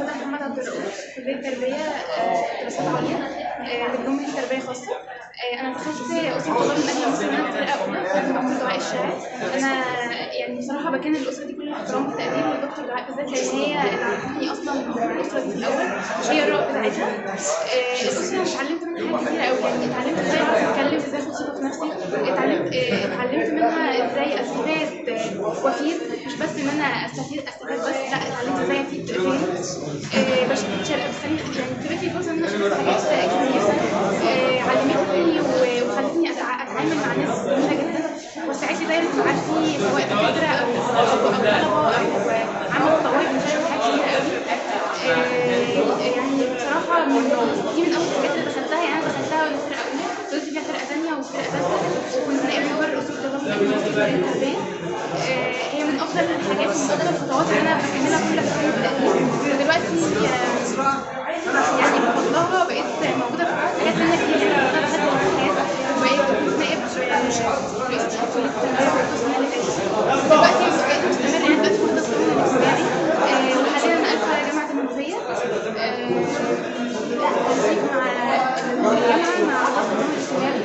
هدى محمد عبد الرؤوف في كلية تربية دراسات عليا دبلوم من تربية خاصة. أنا دخلت أسرة طلاب من أهل مصر وأنا في فرقة أولى دكتور دعاء الشاعر. أنا يعني بصراحة بكن الأسرة دي كل الاحترام والتقدير لدكتور دعاء بالذات، لأن هي اللي عرفتني أصلا الأسرة دي في الأول، مش هي الرؤى بتاعتها. الأسرة اتعلمت منها حاجات كتيرة أوي، يعني اتعلمت إزاي أعرف أتكلم، إزاي آخد ثقة في نفسي، اتعلمت منها إزاي أستفاد وأفيد، مش بس إن أنا أستفاد بس، لا اتعلمت إزاي أفيد غيري. بخليني يعني بتبقى في فرصة إن أنا أشوف حاجات كويسة علمتني وخلتني أتعامل مع ناس جميلة جدا، وساعدتني دايما في معارفي سواء دكاترة أو طلبة أو عمل طوارئ، مشاركة حاجات كتيرة أوي. يعني بصراحة دي من أول الحاجات اللي دخلتها، يعني أنا دخلتها وأنا فرقة أولى، فضلت فيها فرقة تانية وفرقة تالتة، وكنا بنقابل بره أسرة طلاب من التربية. هي من أفضل الحاجات ومن أفضل الخطوات اللي أنا بكملها كل احترام وتقدير. ودلوقتي يعني بفضلها بقيت موجودة في حاجات تانية كتير، يعني بفضلها لحد ما الحياة وبقيت نائب رئيس كلية التربية والقسم اللي فاتت. دلوقتي بقيت مستمرة، يعني دلوقتي واخدة القسم الاجتماعي، وحاليا نقلت جامعة المنوفية تنسيق مع الجامعة مع قسم الاجتماعي.